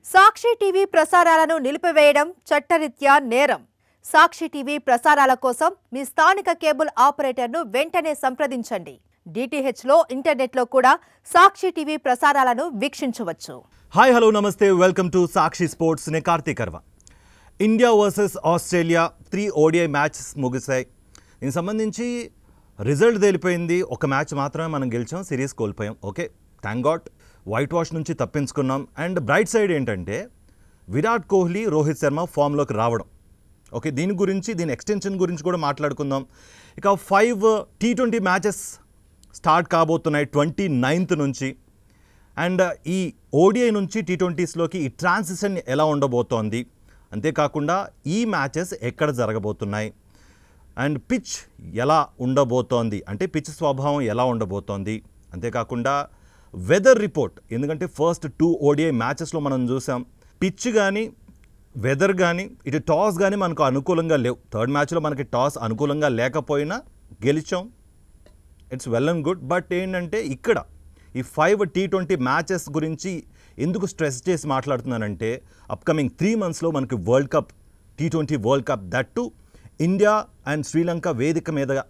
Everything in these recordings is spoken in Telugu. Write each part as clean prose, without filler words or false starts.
సాక్షి టీవీ ప్రసారాలను నిలిపివేయడం చట్టరీత్యా నేరం. సాక్షి టీవీ ప్రసారాల కోసం మీ స్థానిక కేబుల్ ఆపరేటర్ను వెంటనే సంప్రదించండి. డిటిహెచ్లో ఇంటర్నెట్లో కూడా సాక్షి టీవీ ప్రసారాలను వీక్షించవచ్చు. హాయ్ హలో నమస్తే, వెల్కమ్ టు సాక్షి స్పోర్ట్స్. నే కార్తీక్ కర్వ. India versus Australia 3 ODI matches ముగిశాయి. దీనికి సంబంధించి రిజల్ట్ తేలిపోయింది. ఒక మ్యాచ్ మాత్రమే మనం గెలిచాం, సిరీస్ కోల్పోయాం. Okay, thank God whitewash నుంచి తప్పించుకున్నాం. అండ్ బ్రైట్ సైడ్ ఏంటంటే విరాట్ కోహ్లీ, రోహిత్ శర్మ ఫామ్లోకి రావడం. ఓకే, దీని ఎక్స్టెన్షన్ గురించి కూడా మాట్లాడుకుందాం. ఇక 5 T20 మ్యాచెస్ స్టార్ట్ కాబోతున్నాయి 29th నుంచి. అండ్ ఈ ఓడిఐ నుంచి T20స్లోకి ఈ ట్రాన్సిషన్ ఎలా ఉండబోతోంది, అంతేకాకుండా ఈ మ్యాచెస్ ఎక్కడ జరగబోతున్నాయి, అండ్ పిచ్ ఎలా ఉండబోతోంది, అంటే పిచ్ స్వభావం ఎలా ఉండబోతోంది, అంతేకాకుండా వెదర్ రిపోర్ట్. ఎందుకంటే ఫస్ట్ 2 ODI మ్యాచెస్లో మనం చూసాం పిచ్ కానీ వెదర్ కానీ ఇటు టాస్ కానీ మనకు అనుకూలంగా లేవు. థర్డ్ మ్యాచ్లో మనకి టాస్ అనుకూలంగా లేకపోయినా గెలిచాం, it's well and good. But ఏంటంటే ఇక్కడ ఈ 5 T20 మ్యాచెస్ గురించి ఎందుకు స్ట్రెస్ చేసి మాట్లాడుతున్నానంటే అప్కమింగ్ 3 monthsలో మనకి world cup, T20 world cup, that to India and Sri Lanka వేదిక మీదుగా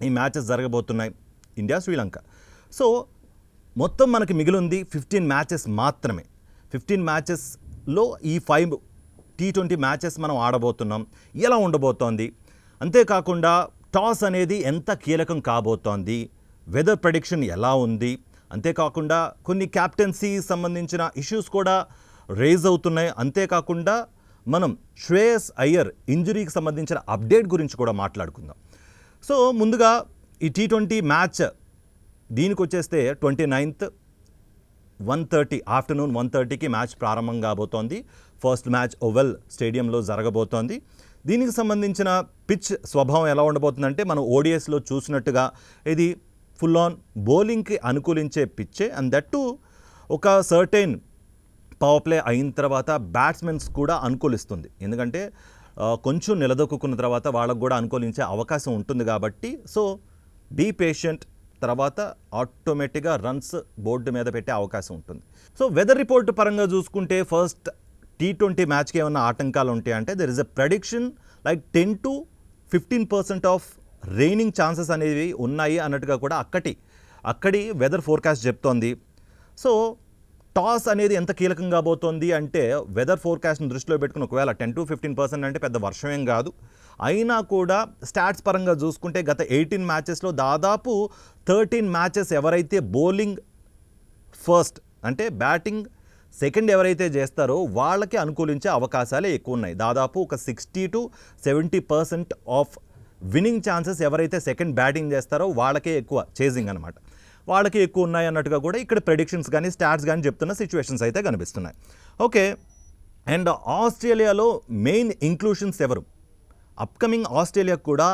ఈ మ్యాచెస్ జరగబోతున్నాయి, ఇండియా శ్రీలంక. సో మొత్తం మనకి మిగిలింది 15 మ్యాచెస్ మాత్రమే. 15 మ్యాచెస్లో ఈ 5 T20 మ్యాచెస్ మనం ఆడబోతున్నాం. ఎలా ఉండబోతోంది, అంతేకాకుండా టాస్ అనేది ఎంత కీలకం కాబోతోంది, వెదర్ ప్రెడిక్షన్ ఎలా ఉంది, అంతేకాకుండా కొన్ని క్యాప్టెన్సీ సంబంధించిన ఇష్యూస్ కూడా రేజ్ అవుతున్నాయి. అంతేకాకుండా మనం శ్రేయస్ అయ్యర్ ఇంజరీకి సంబంధించిన అప్డేట్ గురించి కూడా మాట్లాడుకుందాం. సో ముందుగా ఈ T20 మ్యాచ్ దీనికి వచ్చేస్తే 29th 1:30 ఆఫ్టర్నూన్ 1:30కి మ్యాచ్ ప్రారంభం కాబోతోంది. ఫస్ట్ మ్యాచ్ ఓవెల్ స్టేడియంలో జరగబోతోంది. దీనికి సంబంధించిన పిచ్ స్వభావం ఎలా ఉండబోతుందంటే మనం ఓడిఎస్లో చూసినట్టుగా ఇది ఫుల్ ఆన్ బౌలింగ్కి అనుకూలించే పిచ్చే. అండ్ దట్ టు ఒక సర్టెన్ పవర్ ప్లే అయిన తర్వాత బ్యాట్స్మెన్స్ కూడా అనుకూలిస్తుంది. ఎందుకంటే కొంచెం నిలదొక్కున్న తర్వాత వాళ్ళకు కూడా అనుకూలించే అవకాశం ఉంటుంది కాబట్టి సో బీ పేషెంట్, తర్వాత ఆటోమేటిక్గా రన్స్ బోర్డు మీద పెట్టే అవకాశం ఉంటుంది. సో వెదర్ రిపోర్ట్ పరంగా చూసుకుంటే ఫస్ట్ T20 మ్యాచ్కి ఏమన్నా ఆటంకాలు ఉంటాయంటే there is a prediction like 10 to 15% of raining chances అనేవి ఉన్నాయి అన్నట్టుగా కూడా అక్కడి వెదర్ ఫోర్కాస్ట్ చెప్తోంది. సో టాస్ అనేది ఎంత కీలకంగా కాబోతోంది అంటే వెదర్ ఫోర్కాస్ట్ని దృష్టిలో పెట్టుకుని ఒకవేళ 10 to 15% అంటే పెద్ద వర్షమేం కాదు. అయినా కూడా స్టాట్స్ పరంగా చూసుకుంటే గత 18 మ్యాచెస్లో దాదాపు 13 మ్యాచెస్ ఎవరైతే బౌలింగ్ ఫస్ట్ అంటే బ్యాటింగ్ సెకండ్ ఎవరైతే చేస్తారో వాళ్ళకి అనుకూలించే అవకాశాలే ఎక్కువ ఉన్నాయి. దాదాపు ఒక 60 to 70% ఆఫ్ విన్నింగ్ ఛాన్సెస్ ఎవరైతే సెకండ్ బ్యాటింగ్ చేస్తారో వాళ్ళకే ఎక్కువ చేజింగ్ అనమాట, వాళ్ళకి ఎక్కువ ఉన్నాయి అన్నట్టుగా కూడా ఇక్కడ ప్రెడిక్షన్స్ కానీ స్టాట్స్ కానీ చెప్తున్న సిచ్యువేషన్స్ అయితే కనిపిస్తున్నాయి. ఓకే, అండ్ ఆస్ట్రేలియాలో మెయిన్ ఇంక్లూషన్స్ ఎవరు? అప్కమింగ్ ఆస్ట్రేలియా కూడా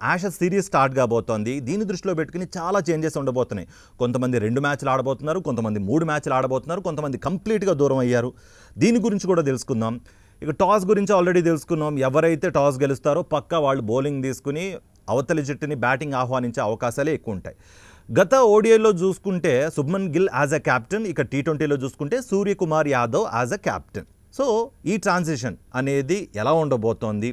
యాషెస్ సిరీస్ స్టార్ట్ కాబోతోంది. దీన్ని దృష్టిలో పెట్టుకుని చాలా చేంజెస్ ఉండబోతున్నాయి. కొంతమంది 2 మ్యాచ్లు ఆడబోతున్నారు, కొంతమంది 3 మ్యాచ్లు ఆడబోతున్నారు, కొంతమంది కంప్లీట్గా దూరం అయ్యారు. దీని గురించి కూడా తెలుసుకుందాం. ఇక టాస్ గురించి ఆల్రెడీ తెలుసుకున్నాం. ఎవరైతే టాస్ గెలుస్తారో పక్కా వాళ్ళు బౌలింగ్ తీసుకుని అవతలి జట్టుని బ్యాటింగ్ ఆహ్వానించే అవకాశాలే ఎక్కువ ఉంటాయి. గత ఓడిఐలో చూసుకుంటే Shubman Gill as a captain, ఇక T20లో చూసుకుంటే Suryakumar Yadav as a captain. So ఈ ట్రాన్సిషన్ అనేది ఎలా ఉండబోతోంది,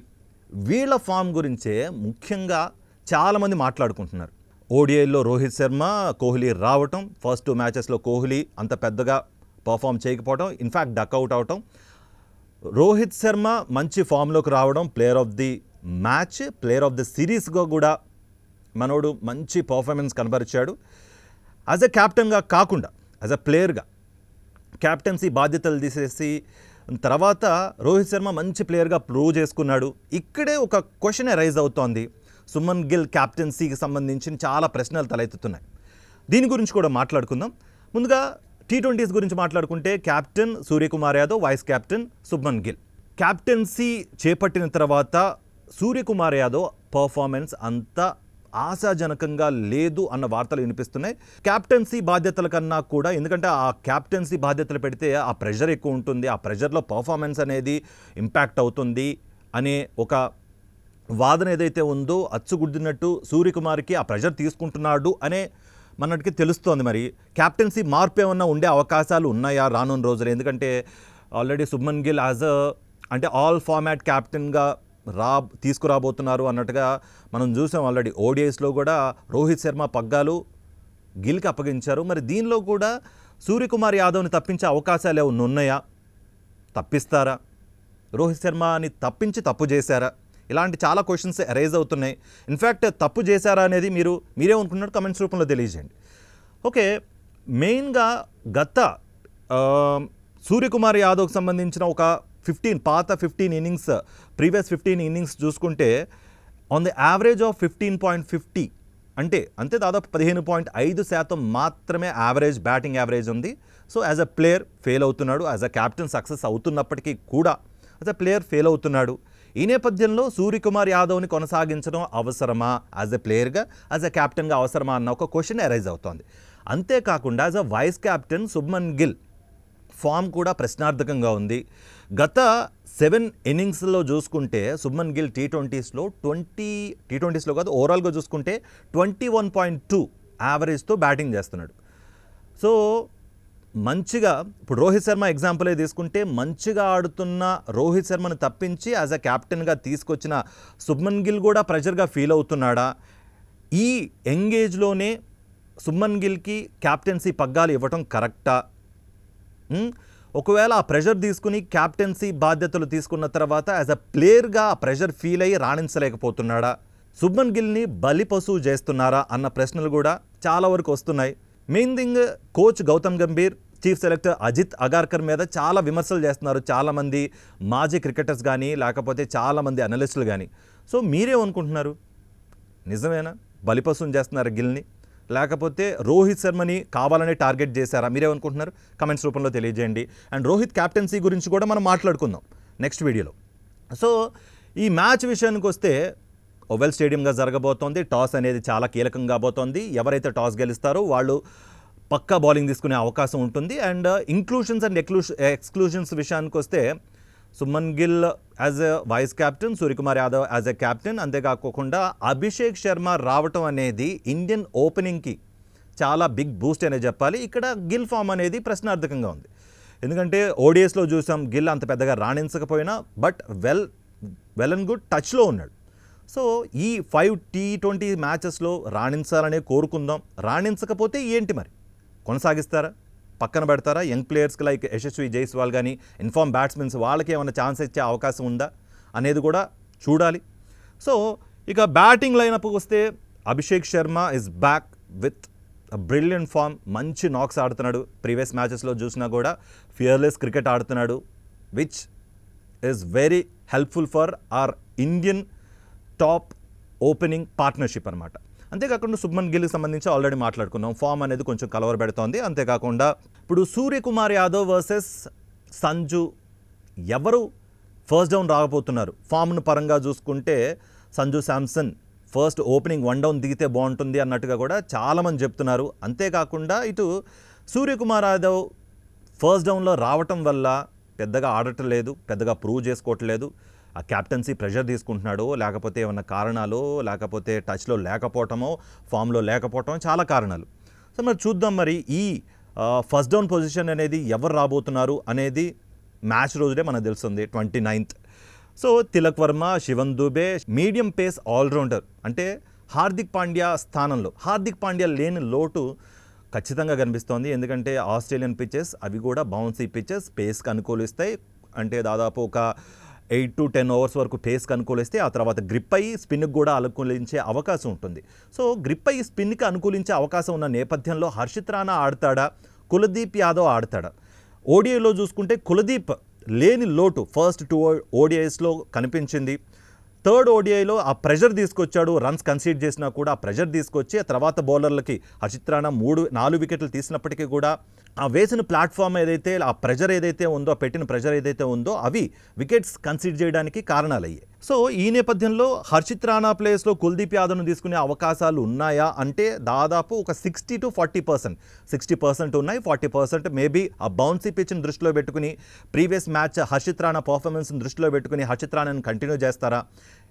వీళ్ళ ఫామ్ గురించే ముఖ్యంగా చాలామంది మాట్లాడుకుంటున్నారు. ఓడిఐలో రోహిత్ శర్మ, కోహ్లీ రావటం, ఫస్ట్ 2 మ్యాచెస్లో కోహ్లీ అంత పెద్దగా పర్ఫామ్ చేయకపోవటం, ఇన్ఫ్యాక్ట్ డక్అవుట్ అవటం, రోహిత్ శర్మ మంచి ఫామ్లోకి రావడం, player of the match, player of the సిరీస్గా కూడా మనోడు మంచి పర్ఫార్మెన్స్ కనబరిచాడు. యాజ్ ఎ క్యాప్టెన్గా కాకుండా యాజ్ ఎ ప్లేయర్గా క్యాప్టెన్సీ బాధ్యతలు తీసేసి తర్వాత రోహిత్ శర్మ మంచి ప్లేయర్గా ప్రూవ్ చేసుకున్నాడు. ఇక్కడే ఒక క్వశ్చన్ రైజ్ అవుతోంది. సుమన్ గిల్ క్యాప్టెన్సీకి సంబంధించిన చాలా ప్రశ్నలు తలెత్తుతున్నాయి. దీని గురించి కూడా మాట్లాడుకుందాం. ముందుగా T20s గురించి మాట్లాడుకుంటే captain Suryakumar Yadav, vice captain Shubman Gill. Captaincy చేపట్టిన తర్వాత సూర్యకుమార్ యాదవ్ పర్ఫార్మెన్స్ అంత ఆశాజనకంగా లేదు అన్న వార్తలు వినిపిస్తున్నాయి. క్యాప్టెన్సీ బాధ్యతల కన్నా కూడా, ఎందుకంటే ఆ క్యాప్టెన్సీ బాధ్యతలు పెడితే ఆ ప్రెషర్ ఎక్కువ ఉంటుంది, ఆ ప్రెషర్లో పర్ఫార్మెన్స్ అనేది ఇంపాక్ట్ అవుతుంది అనే ఒక వాదన ఏదైతే ఉందో అచ్చుగుద్దినట్టు సూర్యకుమార్కి ఆ ప్రెషర్ తీసుకుంటున్నాడు అనే మనకి తెలుస్తోంది. మరి క్యాప్టెన్సీ మార్పు ఏమన్నా ఉండే అవకాశాలు ఉన్నాయా రానున్న రోజులు? ఎందుకంటే ఆల్రెడీ శుభ్మన్ గిల్ అంటే ఆల్ ఫార్మాట్ క్యాప్టెన్గా తీసుకురాబోతున్నారు అన్నట్టుగా మనం చూసాం. ఆల్రెడీ ఓడిఐస్లో కూడా రోహిత్ శర్మ పగ్గాలు గిల్కి అప్పగించారు. మరి దీనిలో కూడా సూర్యకుమార్ యాదవ్ని తప్పించే అవకాశాలు ఏమైనా ఉన్నాయా? తప్పిస్తారా? రోహిత్ శర్మని తప్పించి తప్పు చేశారా? ఇలాంటి చాలా క్వశ్చన్స్ అరైజ్ అవుతున్నాయి. ఇన్ఫ్యాక్ట్ తప్పు చేశారా అనేది మీరేమనుకున్నారు కమెంట్స్ రూపంలో తెలియజేయండి. ఓకే, మెయిన్గా గత సూర్యకుమార్ యాదవ్కి సంబంధించిన ఒక 15 ఇన్నింగ్స్, ప్రీవియస్ 15 ఇన్నింగ్స్ చూసుకుంటే ఆన్ ది యావరేజ్ ఆఫ్ 15.50 అంతే దాదాపు 15.5% మాత్రమే యావరేజ్, బ్యాటింగ్ యావరేజ్ ఉంది. So as a player fail అవుతున్నాడు. యాజ్ అ క్యాప్టెన్ సక్సెస్ అవుతున్నప్పటికీ కూడా యాజ్ అ ప్లేయర్ ఫెయిల్ అవుతున్నాడు. ఈ నేపథ్యంలో సూర్యకుమార్ యాదవ్ని కొనసాగించడం అవసరమా? యాజ్ ఎ ప్లేయర్గా, యాజ్ ఎ క్యాప్టెన్గా అవసరమా అన్న ఒక క్వశ్చన్ అరైజ్ అవుతోంది. అంతేకాకుండా as a vice captain Shubman Gill form కూడా ప్రశ్నార్థకంగా ఉంది. గత 7 ఇన్నింగ్స్లో చూసుకుంటే శుభ్మన్ గిల్ టీ20లో కాదు ఓవరాల్గా చూసుకుంటే 21.2 యావరేజ్తో బ్యాటింగ్ చేస్తున్నాడు. సో మంచిగా ఇప్పుడు రోహిత్ శర్మ ఎగ్జాంపులే తీసుకుంటే మంచిగా ఆడుతున్న రోహిత్ శర్మను తప్పించి యాజ్ అ క్యాప్టెన్గా తీసుకొచ్చిన శుభ్మన్ గిల్ కూడా ప్రెషర్గా ఫీల్ అవుతున్నాడా? ఈ ఎంగేజ్లోనే శుభ్మన్ గిల్కి క్యాప్టెన్సీ పగ్గాలు ఇవ్వటం కరెక్టా? ఒకవేళ ఆ ప్రెషర్ తీసుకుని క్యాప్టెన్సీ బాధ్యతలు తీసుకున్న తర్వాత యాజ్ అ ప్లేయర్గా ఆ ప్రెషర్ ఫీల్ అయ్యి రాణించలేకపోతున్నాడా? శుభ్మన్ గిల్ని బలిపశువు చేస్తున్నారా అన్న ప్రశ్నలు కూడా చాలా వరకు వస్తున్నాయి. Main thing, coach Gautam Gambhir, chief selector Ajit Agarkar మీద చాలా విమర్శలు చేస్తున్నారు చాలామంది మాజీ క్రికెటర్స్ కానీ లేకపోతే చాలామంది అనలిస్టులు కానీ. సో మీరేమనుకుంటున్నారు? నిజమేనా బలిపశువుని చేస్తున్నారు గిల్ని, లేకపోతే రోహిత్ శర్మని కావాలనే టార్గెట్ చేశారా? మీరేమనుకుంటున్నారు కమెంట్స్ రూపంలో తెలియజేయండి. అండ్ రోహిత్ క్యాప్టెన్సీ గురించి కూడా మనం మాట్లాడుకుందాం నెక్స్ట్ వీడియోలో. సో ఈ మ్యాచ్ విషయానికి వస్తే ఓవెల్ స్టేడియంగా జరగబోతోంది. టాస్ అనేది చాలా కీలకంగా కాబోతోంది. ఎవరైతే టాస్ గెలుస్తారో వాళ్ళు పక్కా బౌలింగ్ తీసుకునే అవకాశం ఉంటుంది. అండ్ ఇంక్లూషన్స్ అండ్ ఎక్స్క్లూషన్స్ విషయానికి వస్తే Shubman Gill as a vice captain, Suryakumar Yadav as a captain, అంతేకాకుండా అభిషేక్ శర్మ రావటం అనేది ఇండియన్ ఓపెనింగ్కి చాలా బిగ్ బూస్ట్ అనే చెప్పాలి. ఇక్కడ గిల్ ఫామ్ అనేది ప్రశ్నార్థకంగా ఉంది. ఎందుకంటే ఓడిఎస్లో చూసాం గిల్ అంత పెద్దగా రాణించకపోయినా బట్ వెల్ అండ్ గుడ్ టచ్లో ఉన్నాడు. సో ఈ 5 T20 మ్యాచెస్లో రాణించాలనే కోరుకుందాం. రాణించకపోతే ఏంటి మరి? కొనసాగిస్తారా? పక్కన పెడతారా? యంగ్ ప్లేయర్స్కి లైక్ యశస్వి జైస్వాల్ కానీ ఇన్ఫార్మ్ బ్యాట్స్మెన్స్ వాళ్ళకి ఏమైనా ఛాన్స్ ఇచ్చే అవకాశం ఉందా అనేది కూడా చూడాలి. సో ఇక బ్యాటింగ్ లైనప్ వస్తే Abhishek Sharma is back with brilliant form. మంచి నాక్స్ ఆడుతున్నాడు. ప్రీవియస్ మ్యాచెస్లో చూసినా కూడా ఫియర్లెస్ క్రికెట్ ఆడుతున్నాడు, which is very helpful for our Indian top opening partnership అనమాట. అంతేకాకుండా శుభ్మన్ గిల్కి సంబంధించి ఆల్రెడీ మాట్లాడుకున్నాం. ఫామ్ అనేది కొంచెం కలవర పెడుతోంది. అంతేకాకుండా ఇప్పుడు సూర్యకుమార్ యాదవ్ వర్సెస్ సంజు ఎవరు ఫస్ట్ డౌన్ రాకపోతున్నారు? ఫామ్ను పరంగా చూసుకుంటే Sanju Samson first opening 1 down దిగితే బాగుంటుంది అన్నట్టుగా కూడా చాలామంది చెప్తున్నారు. అంతేకాకుండా ఇటు సూర్యకుమార్ యాదవ్ ఫస్ట్ డౌన్లో రావటం వల్ల పెద్దగా ఆడటం లేదు, పెద్దగా ప్రూవ్ చేసుకోవట్లేదు. ఆ క్యాప్టెన్సీ ప్రెషర్ తీసుకుంటున్నాడు, లేకపోతే ఏమన్నా కారణాలు, లేకపోతే టచ్లో లేకపోవటమో, ఫామ్లో లేకపోవటం, చాలా కారణాలు. సో మరి చూద్దాం మరి ఈ ఫస్ట్ డౌన్ పొజిషన్ అనేది ఎవరు రాబోతున్నారు అనేది మ్యాచ్ రోజునే మనకు తెలుస్తుంది 29th. So Tilak Varma, Shivam Dube medium pace allrounder అంటే హార్దిక్ పాండ్యా స్థానంలో. హార్దిక్ పాండ్యా లేని లోటు ఖచ్చితంగా కనిపిస్తోంది. ఎందుకంటే ఆస్ట్రేలియన్ పిచెస్ అవి కూడా బౌన్సీ పిచెస్, పేస్కి అనుకూలిస్తాయి. అంటే దాదాపు ఒక 8 to 10 ఓవర్స్ వరకు పేస్కి అనుకూలిస్తే ఆ తర్వాత గ్రిప్ అయ్యి స్పిన్కి కూడా అనుకూలించే అవకాశం ఉంటుంది. సో గ్రిప్ అయ్యి స్పిన్కి అనుకూలించే అవకాశం ఉన్న నేపథ్యంలో హర్షిత్ రాణా ఆడతాడా, కులదీప్ యాదవ్ ఆడతాడా? ఓడిఐలో చూసుకుంటే కులదీప్ లేని లోటు ఫస్ట్ 2 ఓడిఐస్లో కనిపించింది. థర్డ్ ఓడిఐలో ఆ ప్రెషర్ తీసుకొచ్చాడు. రన్స్ కన్సీడ్ చేసినా కూడా ఆ ప్రెషర్ తీసుకొచ్చి ఆ తర్వాత బౌలర్లకి హర్షిత్ రాణా 4 వికెట్లు తీసినప్పటికీ కూడా ఆ వేసిన ప్లాట్ఫామ్ ఏదైతే, ఆ ప్రెషర్ ఏదైతే ఉందో, పెట్టిన ప్రెషర్ ఏదైతే ఉందో అవి వికెట్స్ కన్సీడ్ చేయడానికి కారణాలయ్యాయి. సో ఈ నేపథ్యంలో హర్షిత్ రాణా ప్లేస్లో కుల్దీప్ యాదవ్ను తీసుకునే అవకాశాలు ఉన్నాయా అంటే దాదాపు ఒక 60 to 40%. 60% ఉన్నాయి, 40% మేబీ ఆ బౌన్సీ పిచ్ని దృష్టిలో పెట్టుకుని ప్రీవియస్ మ్యాచ్ హర్షిత్ రాణా పర్ఫార్మెన్స్ని దృష్టిలో పెట్టుకుని హర్షిత్ రాణాని కంటిన్యూ చేస్తారా?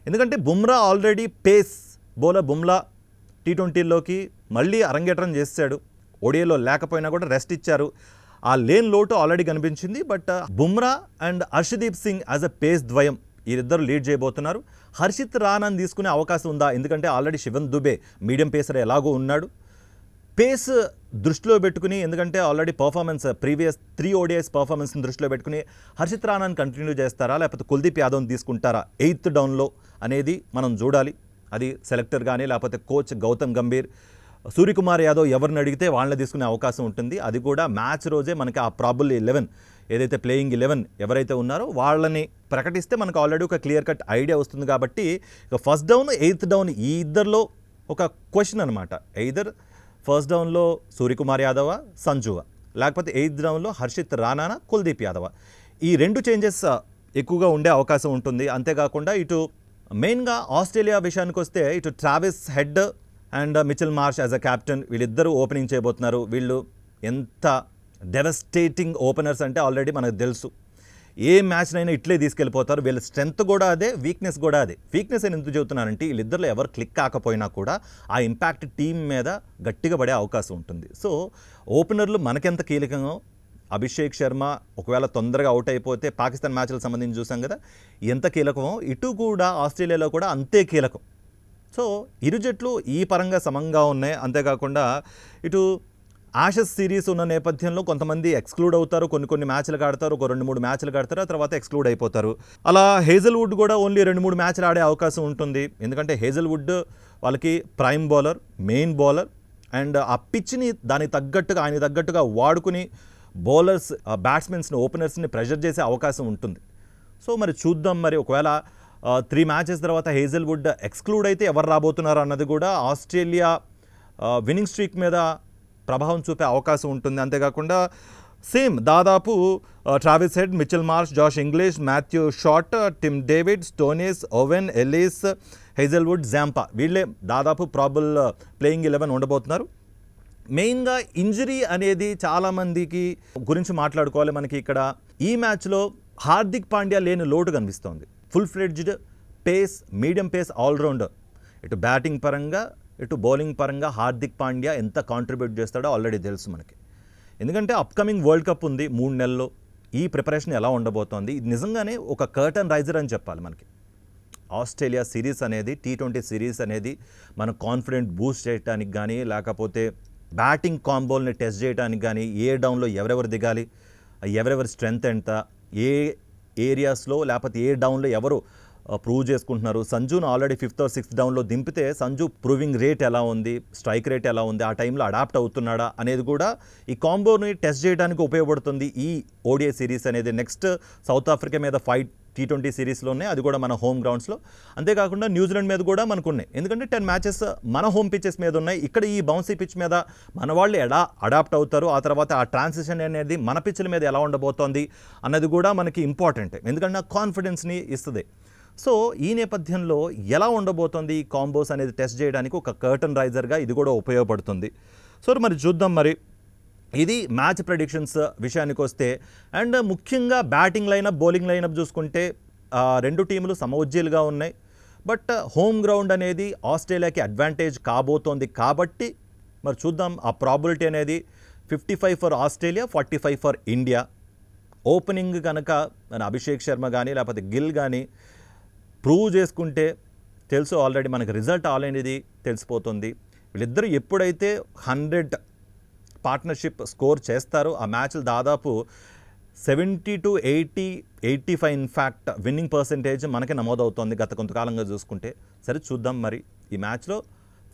ఎందుకంటే Bumrah already pace bowler Bumrah T20లోకి మళ్ళీ అరంగేట్రం చేశాడు. ఓడిఐలో లేకపోయినా కూడా రెస్ట్ ఇచ్చారు. ఆ లేన్ లోటు ఆల్రెడీ కనిపించింది. But Bumrah and Arshdeep Singh as a pace ద్వయం వీరిద్దరు లీడ్ చేయబోతున్నారు. హర్షిత్ రానాని తీసుకునే అవకాశం ఉందా? ఎందుకంటే already Shivam Dube medium pacer ఎలాగో ఉన్నాడు. పేస్ దృష్టిలో పెట్టుకుని, ఎందుకంటే ఆల్రెడీ పర్ఫార్మెన్స్ ప్రీవియస్ 3 ODIs పర్ఫార్మెన్స్ని దృష్టిలో పెట్టుకుని హర్షిత్ రానాని కంటిన్యూ చేస్తారా, లేకపోతే కుల్దీప్ యాదవ్ని తీసుకుంటారా 8th డౌన్లో అనేది మనం చూడాలి. అది సెలెక్టర్ కానీ లేకపోతే కోచ్ గౌతమ్ గంభీర్, సూర్యకుమార్ యాదవ్ ఎవరిని అడిగితే వాళ్ళని తీసుకునే అవకాశం ఉంటుంది. అది కూడా మ్యాచ్ రోజే మనకి ఆ ప్రాబుల్ 11 ఏదైతే ప్లేయింగ్ 11 ఎవరైతే ఉన్నారో వాళ్ళని ప్రకటిస్తే మనకు ఆల్రెడీ ఒక క్లియర్ కట్ ఐడియా వస్తుంది. కాబట్టి ఇక ఫస్ట్ డౌన్ 8th డౌన్ ఈ ఇద్దరిలో ఒక క్వశ్చన్ అనమాట. ఎయిదర్ ఫస్ట్ డౌన్లో సూర్యకుమార్ యాదవ, సంజువ, లేకపోతే 8th డౌన్లో హర్షిత్ రానానా, కుల్దీప్ యాదవ. ఈ 2 చేంజెస్ ఎక్కువగా ఉండే అవకాశం ఉంటుంది. అంతేకాకుండా ఇటు మెయిన్గా ఆస్ట్రేలియా విషయానికి వస్తే ఇటు Travis head and Mitchell Marsh as a captain వీళ్ళిద్దరూ ఓపెనింగ్ చేయబోతున్నారు. వీళ్ళు ఎంత డెవస్టేటింగ్ ఓపెనర్స్ అంటే ఆల్రెడీ మనకు తెలుసు. ఏ మ్యాచ్నైనా ఇట్లే తీసుకెళ్ళిపోతారు. వీళ్ళ స్ట్రెంత్ కూడా అదే, వీక్నెస్ కూడా అదే. వీక్నెస్ అని ఎందుకు చెబుతున్నానంటే వీళ్ళిద్దరిలో ఎవరు క్లిక్ కాకపోయినా కూడా ఆ ఇంపాక్ట్ టీం మీద గట్టిగా పడే అవకాశం ఉంటుంది. సో ఓపెనర్లు మనకెంత కీలకమో, అభిషేక్ శర్మ ఒకవేళ తొందరగా అవుట్ అయిపోతే పాకిస్తాన్ మ్యాచ్లకు సంబంధించి చూసాం కదా ఎంత కీలకమో, ఇటు కూడా ఆస్ట్రేలియాలో కూడా అంతే కీలకం. సో ఇరు జట్లు ఈ పరంగా సమంగా ఉన్నాయి. అంతేకాకుండా ఇటు ఆషెస్ సిరీస్ ఉన్న నేపథ్యంలో కొంతమంది ఎక్స్క్లూడ్ అవుతారు, కొన్ని మ్యాచ్లకు ఆడతారు, ఒక 2-3 మ్యాచ్లకు ఆడతారు, ఆ తర్వాత ఎక్స్క్లూడ్ అయిపోతారు. అలా హేజల్వుడ్ కూడా ఓన్లీ 2-3 మ్యాచ్లు ఆడే అవకాశం ఉంటుంది. ఎందుకంటే హేజల్వుడ్ వాళ్ళకి prime bowler, main bowler, and ఆ పిచ్ని దానికి తగ్గట్టుగా ఆయన తగ్గట్టుగా వాడుకుని బౌలర్స్ బ్యాట్స్మెన్స్ని ఓపెనర్స్ని ప్రెషర్ చేసే అవకాశం ఉంటుంది. సో మరి చూద్దాం. మరి ఒకవేళ 3 మ్యాచెస్ తర్వాత హేజల్వుడ్ ఎక్స్క్లూడ్ అయితే ఎవరు రాబోతున్నారు అన్నది కూడా ఆస్ట్రేలియా విన్నింగ్ స్ట్రీక్ మీద ప్రభావం చూపే అవకాశం ఉంటుంది. అంతేకాకుండా సేమ్ దాదాపు Travis Head, Mitchell Marsh, Josh Inglis, Matthew Short, Tim David, Stoinis, Owen, Ellis, Hazlewood, Zampa వీళ్ళే దాదాపు ప్రాబుల్ ప్లేయింగ్ 11 ఉండబోతున్నారు. మెయిన్గా ఇంజరీ అనేది చాలామందికి గురించి మాట్లాడుకోవాలి. మనకి ఇక్కడ ఈ మ్యాచ్లో హార్దిక్ పాండ్యా లేని లోటు కనిపిస్తోంది. Full fledged pace, medium pace allrounder. ఇటు బ్యాటింగ్ పరంగా ఇటు బౌలింగ్ పరంగా హార్దిక్ పాండ్యా ఎంత కాంట్రిబ్యూట్ చేస్తాడో ఆల్రెడీ తెలుసు మనకి. ఎందుకంటే అప్కమింగ్ వరల్డ్ కప్ ఉంది 3 నెలల్లో. ఈ ప్రిపరేషన్ ఎలా ఉండబోతోంది, ఇది నిజంగానే ఒక కర్టన్ రైజర్ అని చెప్పాలి మనకి. ఆస్ట్రేలియా సిరీస్ అనేది, T20 సిరీస్ అనేది మన కాన్ఫిడెంట్ బూస్ట్ చేయడానికి కానీ, లేకపోతే బ్యాటింగ్ కాంబోల్ని టెస్ట్ చేయడానికి కానీ, ఏ డౌన్లో ఎవరెవరు దిగాలి, ఎవరెవరి స్ట్రెంగ్త్ ఎంత, ఏ ఏరియాస్లో లేకపోతే ఏ డౌన్లో ఎవరు ప్రూవ్ చేసుకుంటున్నారు. సంజును ఆల్రెడీ 5th or 6th డౌన్లో దింపితే సంజు ప్రూవింగ్ రేట్ ఎలా ఉంది, స్ట్రైక్ రేట్ ఎలా ఉంది, ఆ టైంలో అడాప్ట్ అవుతున్నాడా అనేది కూడా ఈ కాంబోని టెస్ట్ చేయడానికి ఉపయోగపడుతుంది ఈ ODI సిరీస్ అనేది. నెక్స్ట్ సౌత్ ఆఫ్రికా మీద 5 T20 సిరీస్లోనే, అది కూడా మన హోమ్ గ్రౌండ్స్లో. అంతేకాకుండా న్యూజిలాండ్ మీద కూడా మనకు ఉన్నాయి. ఎందుకంటే 10 మ్యాచెస్ మన హోమ్ పిచ్చెస్ మీద ఉన్నాయి. ఇక్కడ ఈ బౌన్సీ పిచ్ మీద మన వాళ్ళు ఎలా అడాప్ట్ అవుతారు, ఆ తర్వాత ఆ ట్రాన్సిషన్ అనేది మన పిచ్ల మీద ఎలా ఉండబోతోంది అన్నది కూడా మనకి ఇంపార్టెంట్. ఎందుకంటే ఆ కాన్ఫిడెన్స్ని ఇస్తుంది. సో ఈ నేపథ్యంలో ఎలా ఉండబోతోంది ఈ కాంబోస్ అనేది టెస్ట్ చేయడానికి ఒక కర్టన్ రైజర్గా ఇది కూడా ఉపయోగపడుతుంది. సో మరి చూద్దాం. మరి ఇది మ్యాచ్ ప్రెడిక్షన్స్ విషయానికి వస్తే, అండ్ ముఖ్యంగా బ్యాటింగ్ లైనప్, బౌలింగ్ లైనప్ చూసుకుంటే 2 టీములు సమఉజ్జీలుగా ఉన్నాయి. బట్ హోమ్ గ్రౌండ్ అనేది ఆస్ట్రేలియాకి అడ్వాంటేజ్ కాబోతోంది. కాబట్టి మరి చూద్దాం. ఆ ప్రాబిలిటీ అనేది 55 for Australia, 45 for India. Opening కనుక మన అభిషేక్ శర్మ కానీ లేకపోతే గిల్ కానీ ప్రూవ్ చేసుకుంటే తెలుసు, ఆల్రెడీ మనకు రిజల్ట్ అనేది తెలిసిపోతుంది. వీళ్ళిద్దరూ ఎప్పుడైతే 100 పార్ట్నర్షిప్ స్కోర్ చేస్తారో ఆ మ్యాచ్లు దాదాపు 70 to 80, 85 ఇన్ఫ్యాక్ట్ విన్నింగ్ పర్సెంటేజ్ మనకి నమోదవుతోంది గత కొంతకాలంగా చూసుకుంటే. సరే చూద్దాం. మరి ఈ మ్యాచ్లో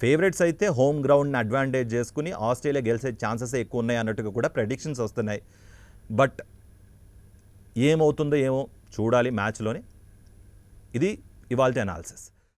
ఫేవరెట్స్ అయితే హోమ్ గ్రౌండ్ని అడ్వాంటేజ్ చేసుకుని ఆస్ట్రేలియా గెలిచే ఛాన్సెస్ ఎక్కువ ఉన్నాయి అన్నట్టుగా కూడా ప్రెడిక్షన్స్ వస్తున్నాయి. బట్ ఏమవుతుందో ఏమో చూడాలి మ్యాచ్లోని. ఇది ఇవాల్టి అనాలిసిస్.